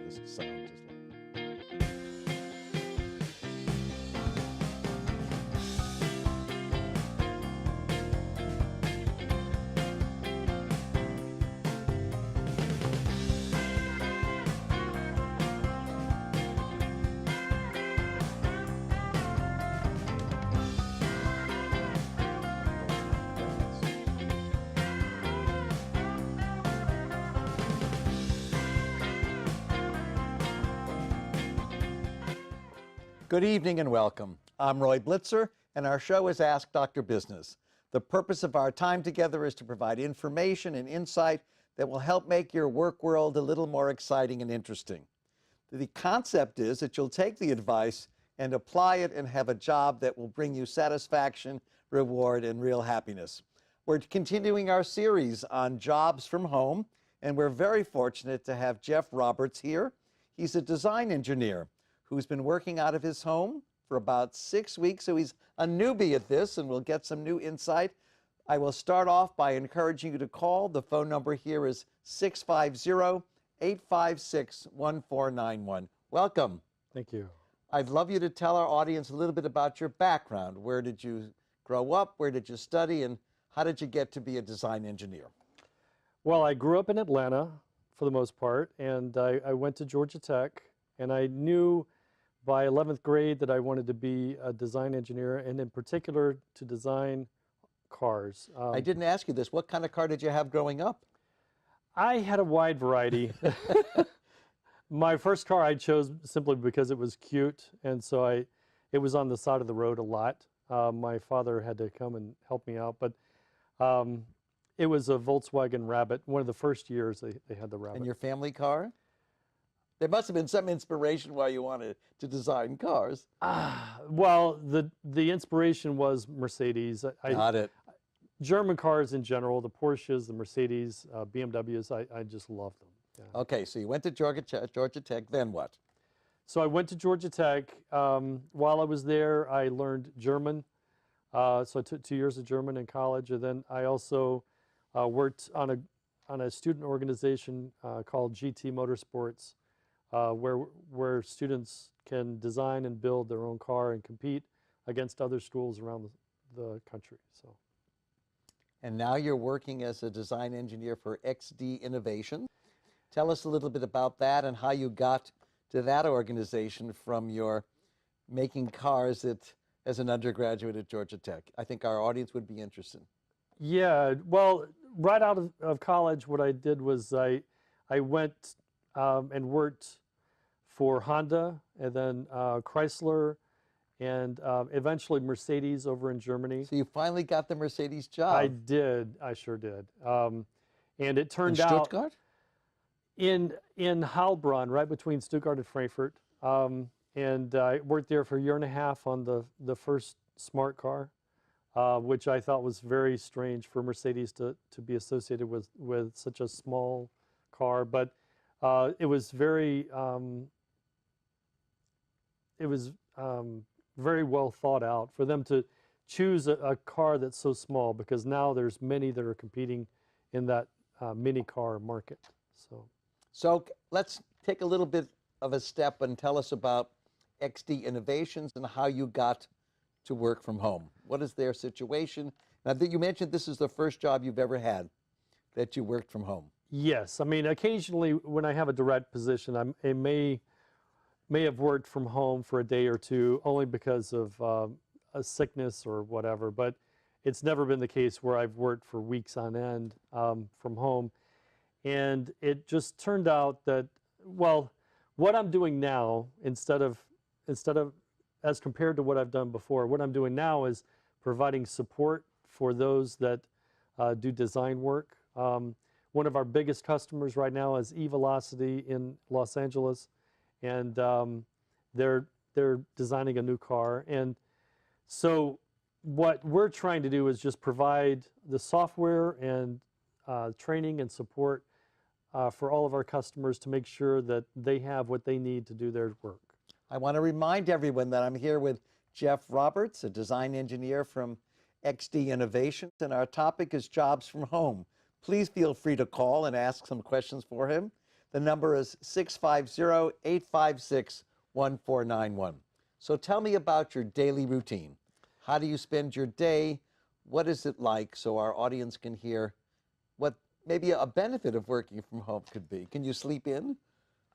this sound just like. Good evening and welcome. I'm Roy Blitzer, and our show is Ask Dr. Business. The purpose of our time together is to provide information and insight that will help make your work world a little more exciting and interesting. The concept is that you'll take the advice and apply it and have a job that will bring you satisfaction, reward, and real happiness. We're continuing our series on jobs from home, and we're very fortunate to have Jeff Roberts here. He's a design engineer who's been working out of his home for about 6 weeks, so he's a newbie at this, and we'll get some new insight. I will start off by encouraging you to call. The phone number here is 650-856-1491. Welcome. Thank you. I'd love you to tell our audience a little bit about your background. Where did you grow up? Where did you study? And how did you get to be a design engineer? Well, I grew up in Atlanta for the most part, and I went to Georgia Tech, and I knew by 11th grade that I wanted to be a design engineer, and in particular to design cars. I didn't ask you this. What kind of car did you have growing up? I had a wide variety. My first car I chose simply because it was cute, and so it was on the side of the road a lot. My father had to come and help me out, but it was a Volkswagen Rabbit. One of the first years they had the Rabbit. And your family car? There must have been some inspiration why you wanted to design cars. Well, the inspiration was Mercedes. Got it. German cars in general, the Porsches, the Mercedes, BMWs, I just love them. Yeah. Okay, so you went to Georgia Tech, then what? So I went to Georgia Tech. While I was there, I learned German. So I took 2 years of German in college, and then I also worked on a student organization called GT Motorsports, where students can design and build their own car and compete against other schools around the country. So. And now you're working as a design engineer for XD Innovation. Tell us a little bit about that and how you got to that organization from your making cars as an undergraduate at Georgia Tech. I think our audience would be interested. Yeah, well, right out of college, what I did was I went and worked for Honda, and then Chrysler, and eventually Mercedes over in Germany. So you finally got the Mercedes job. I did. I sure did. And it turned out... In Stuttgart? In Heilbronn, right between Stuttgart and Frankfurt. And I worked there for a year and a half on the first smart car, which I thought was very strange for Mercedes to be associated with such a small car. But it was very very well thought out for them to choose a car that's so small, because now there's many that are competing in that mini car market. So let's take a little bit of a step and tell us about XD Innovations and how you got to work from home. What is their situation? Now, you mentioned this is the first job you've ever had that you worked from home. Yes, I mean, occasionally when I have a direct position, I may have worked from home for a day or two, only because of a sickness or whatever, but it's never been the case where I've worked for weeks on end from home. And it just turned out that, well, what I'm doing now, instead of as compared to what I've done before, what I'm doing now is providing support for those that do design work. One of our biggest customers right now is eVelocity in Los Angeles, and they're designing a new car. And so what we're trying to do is just provide the software and training and support for all of our customers to make sure that they have what they need to do their work. I want to remind everyone that I'm here with Jeff Roberts, a design engineer from XD Innovations, and our topic is jobs from home. Please feel free to call and ask some questions for him. The number is 650-856-1491. So tell me about your daily routine. How do you spend your day? What is it like so our audience can hear what maybe a benefit of working from home could be? Can you sleep in?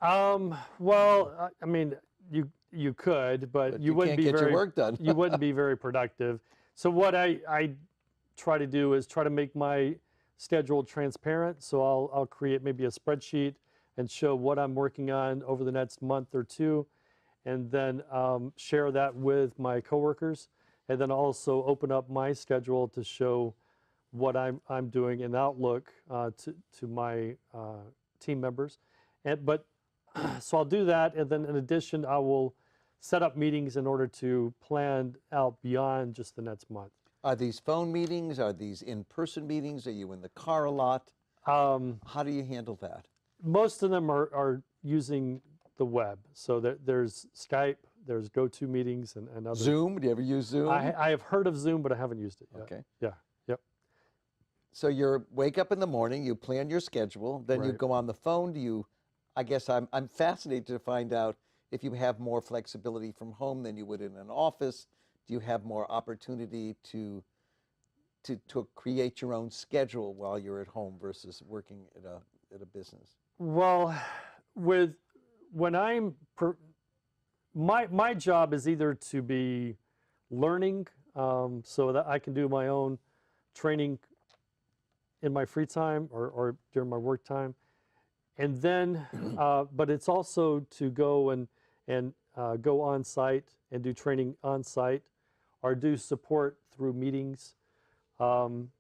Well, I mean, you could, but you wouldn't can't be get very your work done. you wouldn't be very productive. So what I try to do is try to make my schedule transparent. So I'll create maybe a spreadsheet and show what I'm working on over the next month or two, and then share that with my coworkers, and then also open up my schedule to show what I'm doing in Outlook to my team members. But so I'll do that, and then in addition, I will set up meetings in order to plan out beyond just the next month. Are these phone meetings? Are these in-person meetings? Are you in the car a lot? How do you handle that? Most of them are using the web. So there's Skype, there's GoToMeetings, and others. Zoom? Do you ever use Zoom? I have heard of Zoom, but I haven't used it yet. Okay. Yeah. Yep. So you wake up in the morning, you plan your schedule, then you Right. go on the phone. I guess I'm fascinated to find out if you have more flexibility from home than you would in an office. Do you have more opportunity to create your own schedule while you're at home versus working at a business? Well, my job is either to be learning, so that I can do my own training in my free time or during my work time, and then but it's also to go and go on site and do training on site, or do support through meetings. And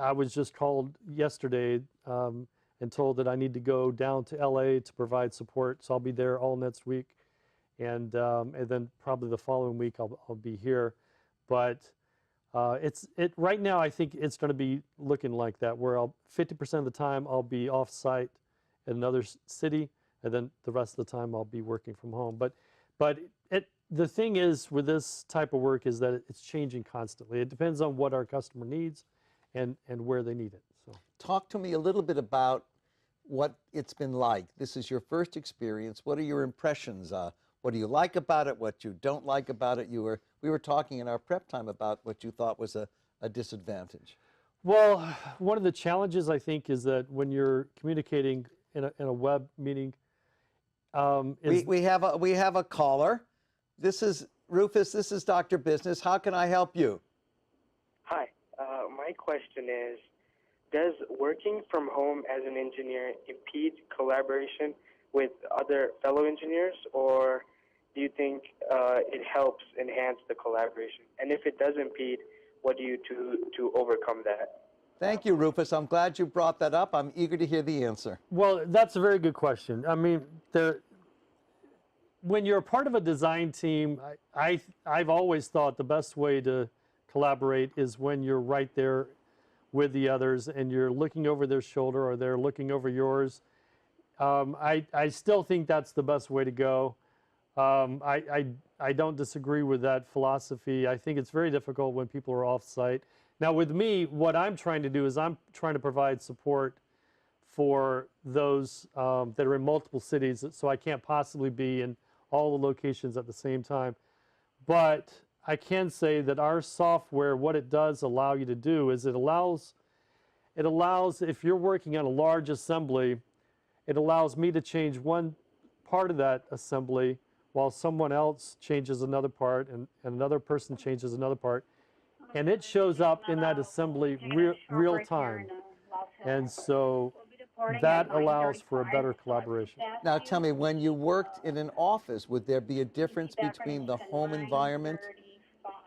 I was just called yesterday and told that I need to go down to LA to provide support. So I'll be there all next week, and then probably the following week I'll be here. But right now I think it's going to be looking like that, where 50% of the time I'll be off site in another city, and then the rest of the time I'll be working from home. But the thing is with this type of work is that it's changing constantly. It depends on what our customer needs and where they need it. So talk to me a little bit about what it's been like. This is your first experience. What are your impressions? What do you like about it? What you don't like about it? We were talking in our prep time about what you thought was a disadvantage. Well, one of the challenges I think is that when you're communicating in a web meeting, we have a caller. This is Rufus. This is Dr. Business. How can I help you? Hi. My question is, does working from home as an engineer impede collaboration with other fellow engineers, or do you think it helps enhance the collaboration? And if it does impede, what do you do to overcome that? Thank you, Rufus. I'm glad you brought that up. I'm eager to hear the answer. Well, that's a very good question. I mean, when you're a part of a design team, I've always thought the best way to collaborate is when you're right there with the others and you're looking over their shoulder or they're looking over yours. I still think that's the best way to go. I don't disagree with that philosophy. I think it's very difficult when people are off-site. Now, with me, what I'm trying to do is I'm trying to provide support for those that are in multiple cities, so I can't possibly be in all the locations at the same time. But I can say that our software, what it does allow you to do is it allows, if you're working on a large assembly, it allows me to change one part of that assembly while someone else changes another part and another person changes another part. And it shows up in that assembly real time. And so that allows for a better collaboration. Now tell me, when you worked in an office, would there be a difference between the home environment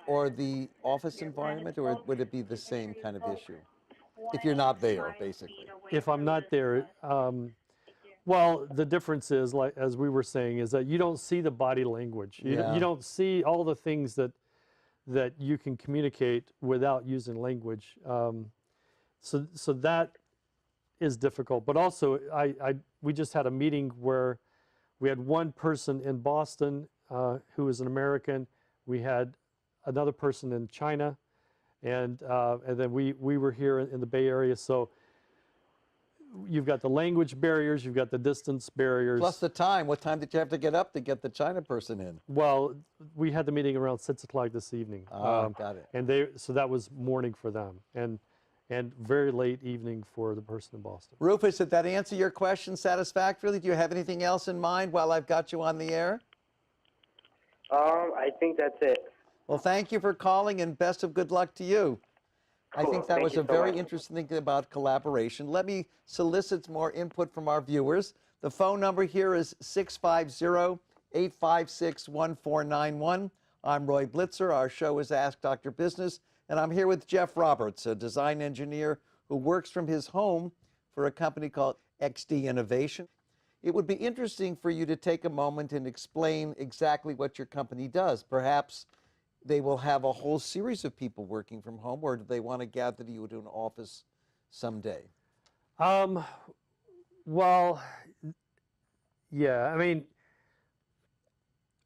or the office environment, or would it be the same kind of issue if you're not there, basically? If I'm not there, well, the difference is, like as we were saying, is that you don't see the body language. You don't see all the things that you can communicate without using language. So that is difficult. But also, we just had a meeting where we had one person in Boston who was an American. We had another person in China, and then we were here in the Bay Area. So you've got the language barriers, you've got the distance barriers. Plus the time. What time did you have to get up to get the China person in? Well, we had the meeting around 6 o'clock this evening. Got it. And so that was morning for them, and very late evening for the person in Boston. Rufus, did that answer your question satisfactorily? Do you have anything else in mind while I've got you on the air? I think that's it. Well, thank you for calling, and best of good luck to you. I Cool. think that Thank was you a so very much. interesting thing about collaboration. Let me solicit more input from our viewers. The phone number here is 650-856-1491. I'm Roy Blitzer. Our show is Ask Dr. Business, and I'm here with Jeff Roberts, a design engineer who works from his home for a company called XD Innovation. It would be interesting for you to take a moment and explain exactly what your company does. Perhaps they will have a whole series of people working from home, or do they want to gather you to an office someday? Well, yeah, I mean,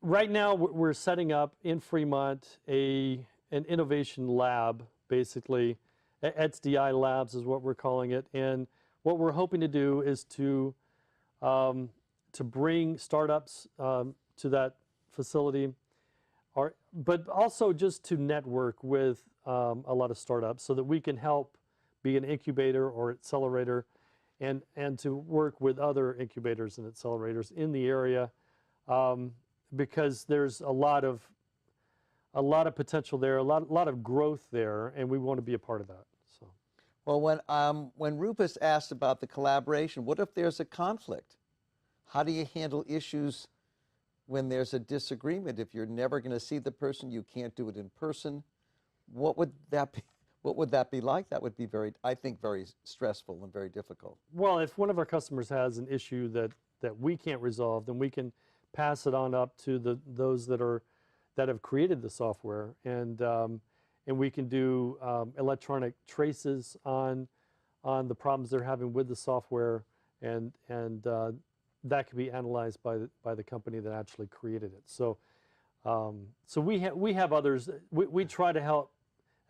right now we're setting up in Fremont an innovation lab, basically. XDI Labs is what we're calling it. And what we're hoping to do is to bring startups to that facility, but also just to network with a lot of startups so that we can help be an incubator or accelerator, and to work with other incubators and accelerators in the area, because there's a lot of potential there, a lot of growth there, and we want to be a part of that. So, Well, when Rufus asked about the collaboration, what if there's a conflict? How do you handle issues when there's a disagreement? If you're never going to see the person, you can't do it in person. What would that be? What would that be like? That would be I think, very stressful and very difficult. well, if one of our customers has an issue that we can't resolve, then we can pass it on up to those that have created the software, and we can do electronic traces on the problems they're having with the software, and that can be analyzed by the company that actually created it. So we have others. We try to help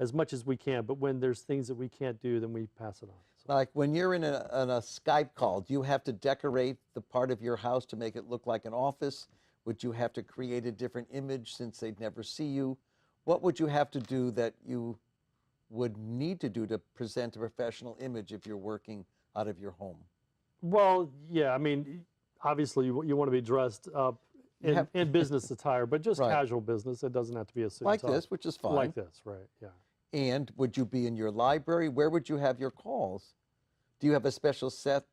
as much as we can, but when there's things that we can't do, then we pass it on. So. Like when you're in a Skype call, do you have to decorate the part of your house to make it look like an office? Would you have to create a different image since they'd never see you? What would you have to do that you would need to do to present a professional image if you're working out of your home? Well, yeah, I mean, obviously you want to be dressed up in business attire, but just Right. casual business. It doesn't have to be a suit Like and tie. this, which is fine. Like this, right, yeah. And would you be in your library? Where would you have your calls? Do you have a special set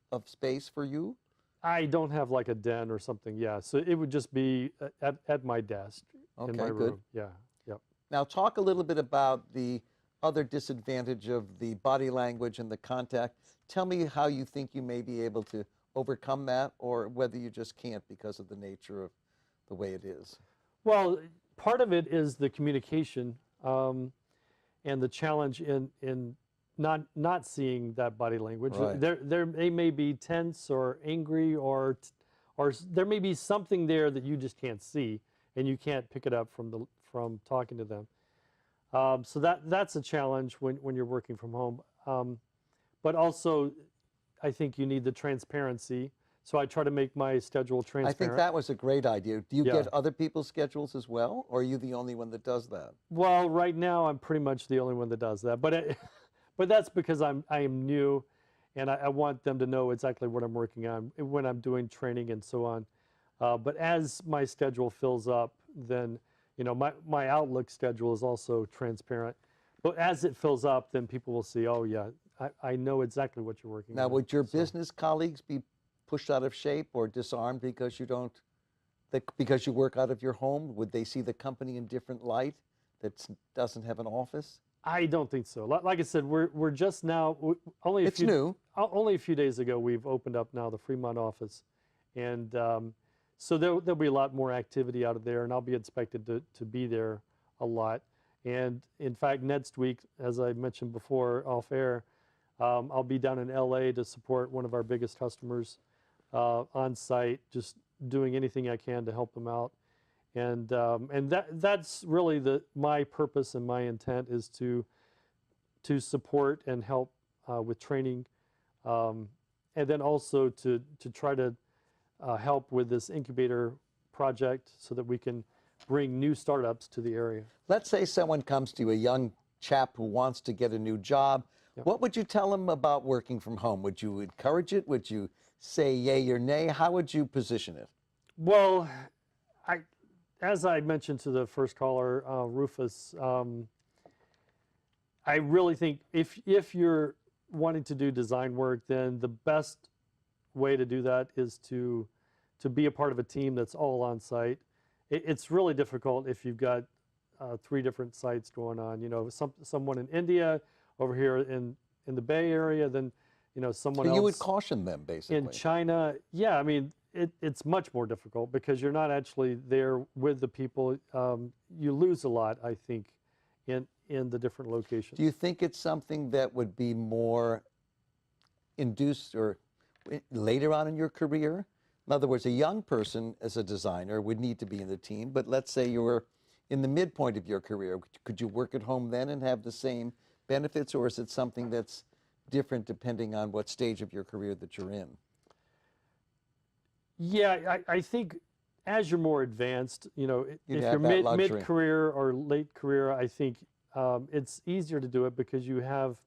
of space for you? I don't have like a den or something, yeah. So it would just be at my desk in Okay, my good. room. Yeah, yep. Now talk a little bit about the other disadvantage of the body language and the contact. Tell me how you think you may be able to overcome that, or whether you just can't because of the nature of the way it is. Well, part of it is the communication, and the challenge in not seeing that body language. Right. They may be tense or angry, or there may be something there that you just can't see, and you can't pick it up from talking to them. So that's a challenge when you're working from home. But also, I think you need the transparency. So I try to make my schedule transparent. I think that was a great idea. Do you Yeah. get other people's schedules as well, or are you the only one that does that? Well, right now I'm pretty much the only one that does that, but but that's because I am new, and I want them to know exactly what I'm working on when I'm doing training and so on. But as my schedule fills up, then my Outlook schedule is also transparent. But as it fills up, then people will see, oh yeah, I know exactly what you're working Now, on. would your So- business colleagues be pushed out of shape or disarmed because because you work out of your home? Would they see the company in different light that doesn't have an office? I don't think so. Like I said, we're just now only It's new. Only a few days ago we've opened up now the Fremont office, and so there'll be a lot more activity out of there, and I'll be expected to be there a lot. And in fact, next week, as I mentioned before off air, I'll be down in LA to support one of our biggest customers on site, just doing anything I can to help them out. And that's really my purpose and my intent is to support and help with training and then also to try to help with this incubator project so that we can bring new startups to the area. Let's say someone comes to you, a young chap who wants to get a new job. Yep. What would you tell them about working from home? Would you encourage it? Would you say yay or nay? How would you position it? Well, as I mentioned to the first caller, Rufus, I really think if you're wanting to do design work, then the best way to do that is to be a part of a team that's all on site. It's really difficult if you've got 3 different sites going on. You know, someone in India, over here in the Bay Area, then someone else. You would caution them, basically. In China, yeah, I mean, it's much more difficult because you're not actually there with the people. You lose a lot, I think, in the different locations. Do you think it's something that would be more induced or later on in your career? In other words, a young person as a designer would need to be in the team, but let's say you were in the midpoint of your career. Could you work at home then and have the same benefits, or is it something that's different depending on what stage of your career that you're in? Yeah, I think as you're more advanced, if have you're that luxury. mid-career or late career, I think it's easier to do it because you have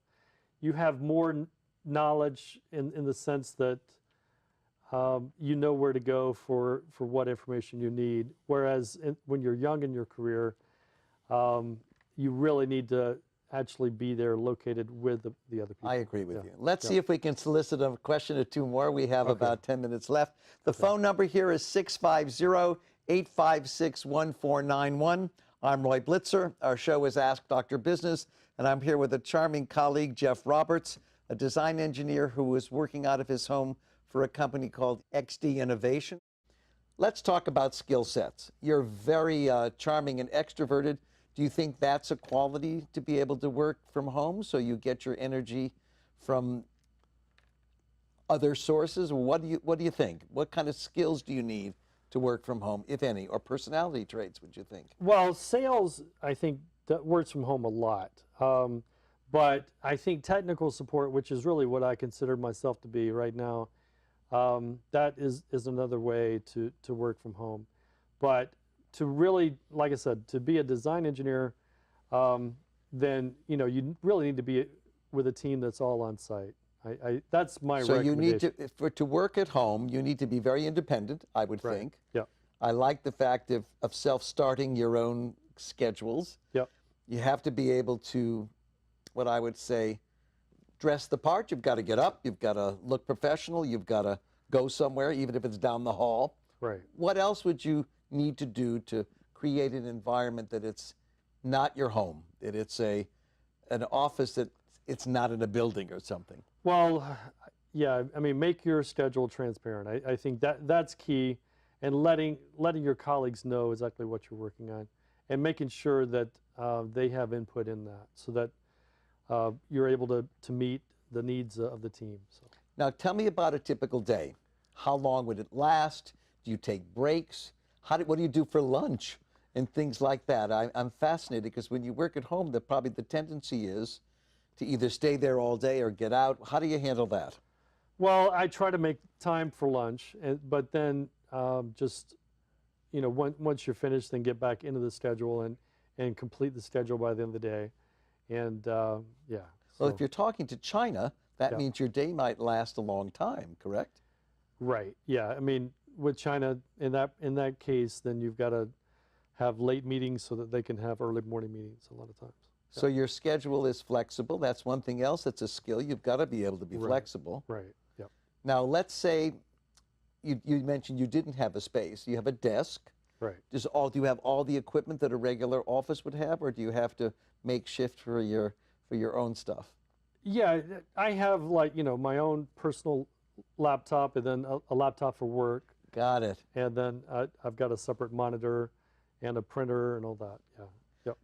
more knowledge in the sense that you know where to go for what information you need. Whereas when you're young in your career, you really need to actually be there located with the other people. I agree with you. Let's see if we can solicit a question or 2 more. We have about 10 minutes left. The phone number here is 650-856-1491. I'm Roy Blitzer. Our show is Ask Dr. Business, and I'm here with a charming colleague, Jeff Roberts, a design engineer who is working out of his home for a company called XD Innovation. Let's talk about skill sets. You're very charming and extroverted. Do you think that's a quality to be able to work from home so you get your energy from other sources? What do you think? What kind of skills do you need to work from home, if any, or personality traits would you think? Well, sales, I think, that works from home a lot. But I think technical support, which is really what I consider myself to be right now, that is another way to work from home. But to really, like I said, to be a design engineer, then you really need to be with a team that's all on site. That's my recommendation. So you need to work at home, you need to be very independent, I would think. Yeah. I like the fact of self-starting your own schedules. Yep. You have to be able to, what I would say, dress the part. You've got to get up, you've got to look professional, you've got to go somewhere, even if it's down the hall. Right. What else would you need to do to create an environment that it's not your home, that it's an office, that it's not in a building or something? Well, yeah, I mean, make your schedule transparent. I think that's key, and letting your colleagues know exactly what you're working on, and making sure that they have input in that, so that you're able to meet the needs of the team. So. Now, tell me about a typical day. How long would it last? Do you take breaks? What do you do for lunch and things like that? I'm fascinated because when you work at home, probably the tendency is to either stay there all day or get out. How do you handle that? Well, I try to make time for lunch, but then just, once you're finished, then get back into the schedule and complete the schedule by the end of the day. And yeah. Well, if you're talking to China, that Yeah. means your day might last a long time, correct? Right. Yeah. I mean, with China, in that case, then you've got to have late meetings so that they can have early morning meetings a lot of times. So your schedule is flexible. That's one thing else. It's a skill. You've got to be able to be flexible. Right. Yep. Now, let's say you mentioned you didn't have a space. You have a desk. Right. Do you have all the equipment that a regular office would have, or do you have to make shift for your own stuff? Yeah, I have my own personal laptop, and then a laptop for work. Got it. And then I've got a separate monitor and a printer and all that. Yeah. Yep.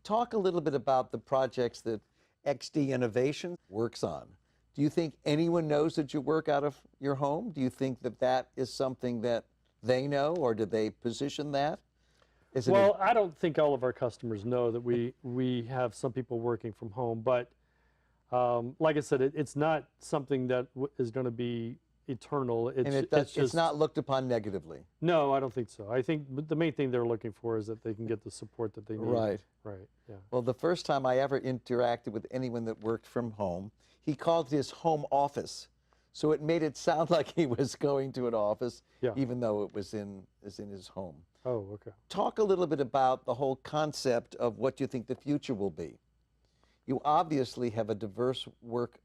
Talk a little bit about the projects that XD Innovation works on. Do you think anyone knows that you work out of your home? Do you think that is something that they know, or do they position that? Well, I don't think all of our customers know that we have some people working from home, but Like I said, it's not something that is going to be eternal. And It's it's just not looked upon negatively. no, I don't think so. I think the main thing they're looking for is that they can get the support that they need. Right. Right. Yeah. Well, the first time I ever interacted with anyone that worked from home, he called it his home office. So it made it sound like he was going to an office, Yeah. even though it was in his home. Oh, okay. Talk a little bit about the whole concept of what you think the future will be. You obviously have a diverse work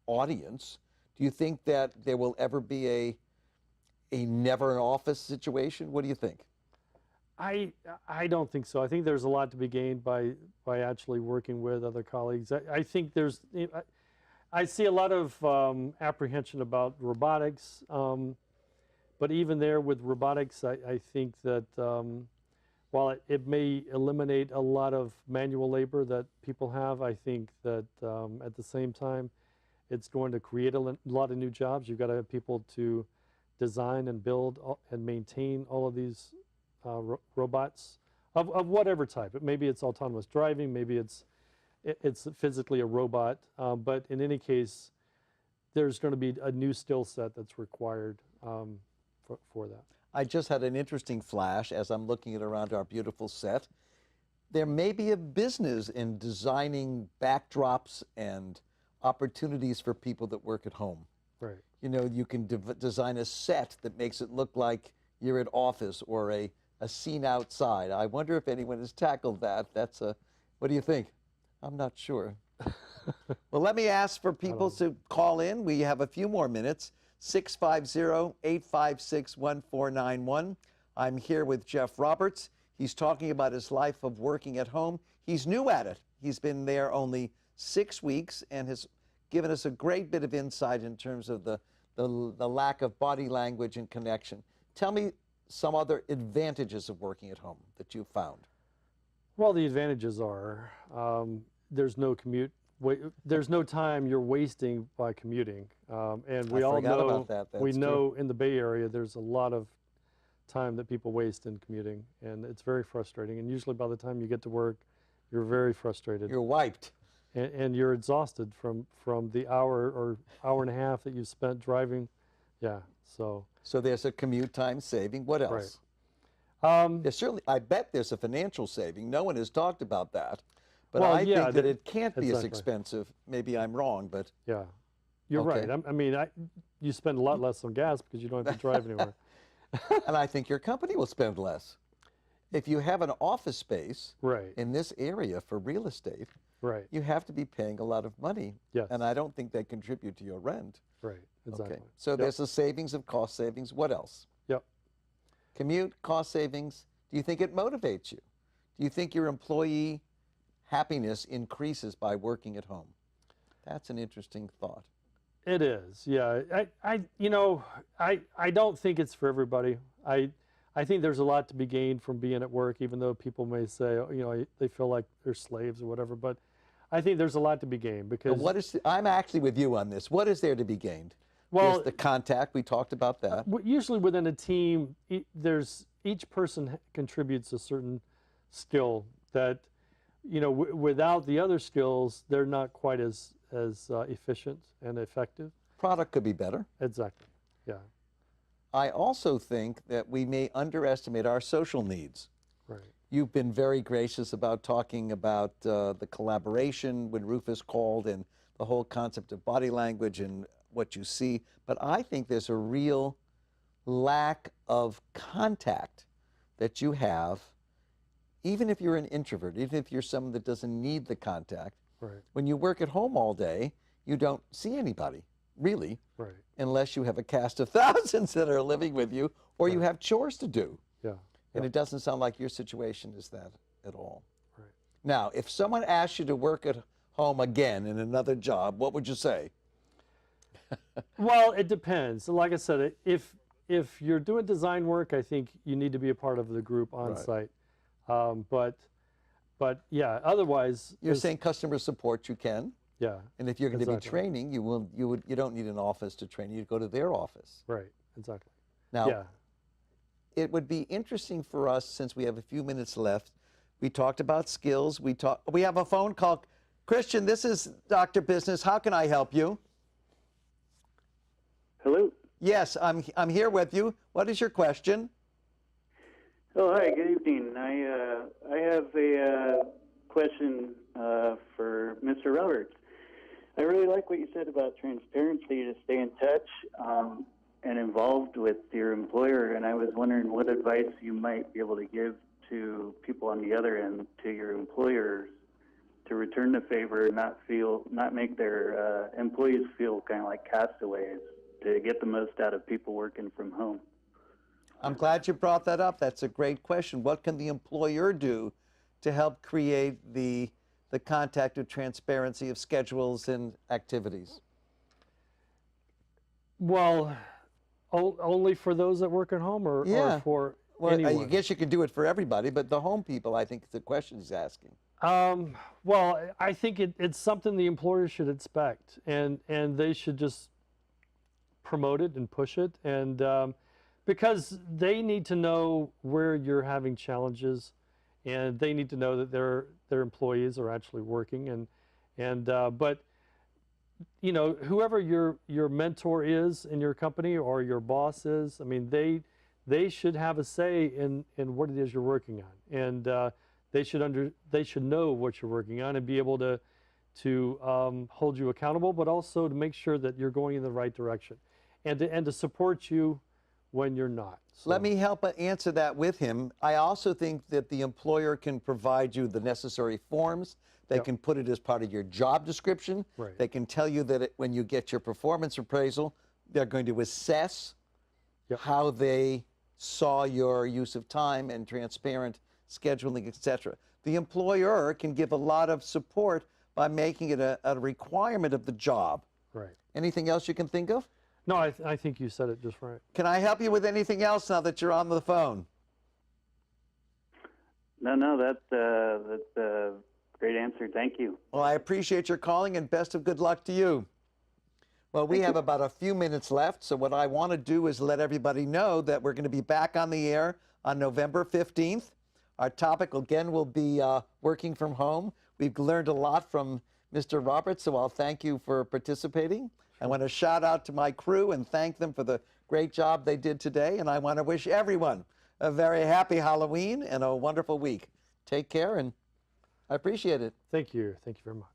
audience. Do you think that there will ever be a never an office situation? What do you think? I don't think so. I think there's a lot to be gained by actually working with other colleagues. I think there's I see a lot of apprehension about robotics, but even there with robotics, I think that while it may eliminate a lot of manual labor that people have, I think that at the same time, it's going to create a lot of new jobs. You've got to have people to design and build and maintain all of these robots of whatever type. Maybe it's autonomous driving, maybe it's physically a robot, but in any case, there's going to be a new skill set that's required for that. I just had an interesting flash as I'm looking at around our beautiful set. There may be a business in designing backdrops and opportunities for people that work at home. Right. You know, you can design a set that makes it look like you're at office or a scene outside. I wonder if anyone has tackled that. What do you think? I'm not sure. Well, let me ask for people to call in. We have a few more minutes. 650-856-1491. I'm here with Jeff Roberts. He's talking about his life of working at home. He's new at it. He's been there only 6 weeks and has given us a great bit of insight in terms of the lack of body language and connection. Tell me some other advantages of working at home that you've found. Well, the advantages are there's no commute. There's no time you're wasting by commuting, and we all know about that. That's we know true. in the Bay Area there's a lot of time that people waste in commuting, and it's very frustrating. And usually by the time you get to work, you're very frustrated. You're wiped. And you're exhausted from the hour or hour and a half that you spent driving. Yeah, so there's a commute time saving. What else? Right. There's certainly, I bet there's a financial saving. No one has talked about that. But Well, I yeah, think that it can't be as exactly. expensive. Maybe I'm wrong, but yeah, you're Okay. right. I mean, you spend a lot less on gas because you don't have to drive anywhere. and I think your company will spend less. If you have an office space Right, in this area for real estate, right, you have to be paying a lot of money. yes, And I don't think they contribute to your rent. right, exactly. Okay. So Yep. there's a savings of cost savings. What else? Yep. Commute, cost savings. Do you think it motivates you? Do you think your employee happiness increases by working at home? That's an interesting thought. It is, yeah. I don't think it's for everybody. I think there's a lot to be gained from being at work, even though people may say, they feel like they're slaves or whatever. But I think there's a lot to be gained because I'm actually with you on this. What is there to be gained? Well, there's the contact. We talked about that. Usually within a team, each person contributes a certain skill that, without the other skills, they're not quite as efficient and effective. Product could be better. Exactly. Yeah. I also think that we may underestimate our social needs. Right. You've been very gracious about talking about the collaboration when Rufus called and the whole concept of body language and what you see. But I think there's a real lack of contact that you have, even if you're an introvert, even if you're someone that doesn't need the contact. Right. When you work at home all day, you don't see anybody, really, Right. unless you have a cast of thousands that are living with you or you have chores to do. Yeah. And Yeah. it doesn't sound like your situation is that at all. Right. Now, if someone asked you to work at home again in another job, what would you say? Well, it depends. Like I said, if you're doing design work, I think you need to be a part of the group on Right. site. But yeah, otherwise, You're saying customer support you can, yeah, and if you're going to be Exactly. training, you don't need an office to train. You'd go to their office. right, exactly. Now, Yeah, it would be interesting for us, since we have a few minutes left. We talked about skills. We have a phone call. Christian, this is Dr. Business. How can I help you? Hello. Yes, I'm here with you. What is your question? Oh, hi. Good evening. I have a question for Mr. Roberts. I really like what you said about transparency to stay in touch and involved with your employer. And I was wondering what advice you might be able to give to people on the other end, to your employers, to return the favor, not make their employees feel kind of like castaways, to get the most out of people working from home. I'm glad you brought that up. That's a great question. What can the employer do to help create the contact of transparency of schedules and activities? Well, only for those that work at home, or for anyone? I guess you can do it for everybody, but the home people, I think, is the question he's asking. Well, I think it's something the employer should expect, and they should just promote it and push it, and because they need to know where you're having challenges, and they need to know that their employees are actually working, but you know, whoever your mentor is in your company or your boss is, I mean, they should have a say in what it is you're working on, and they should know what you're working on and be able to hold you accountable, but also to make sure that you're going in the right direction, and to support you when you're not. So. Let me help answer that with him. I also think that the employer can provide you the necessary forms. They can put it as part of your job description. Right. They can tell you that when you get your performance appraisal, they're going to assess how they saw your use of time and transparent scheduling, etc. The employer can give a lot of support by making it a requirement of the job. Right. Anything else you can think of? No, I think you said it just right. Can I help you with anything else now that you're on the phone? No, that's a great answer. Thank you. Well, I appreciate your calling, and best of good luck to you. Well, we have about a few minutes left, so what I want to do is let everybody know that we're going to be back on the air on November 15th. Our topic, again, will be working from home. We've learned a lot from Mr. Roberts, so I'll thank you for participating. I want to shout out to my crew and thank them for the great job they did today, and I want to wish everyone a very happy Halloween and a wonderful week. Take care, and I appreciate it. Thank you. Thank you very much.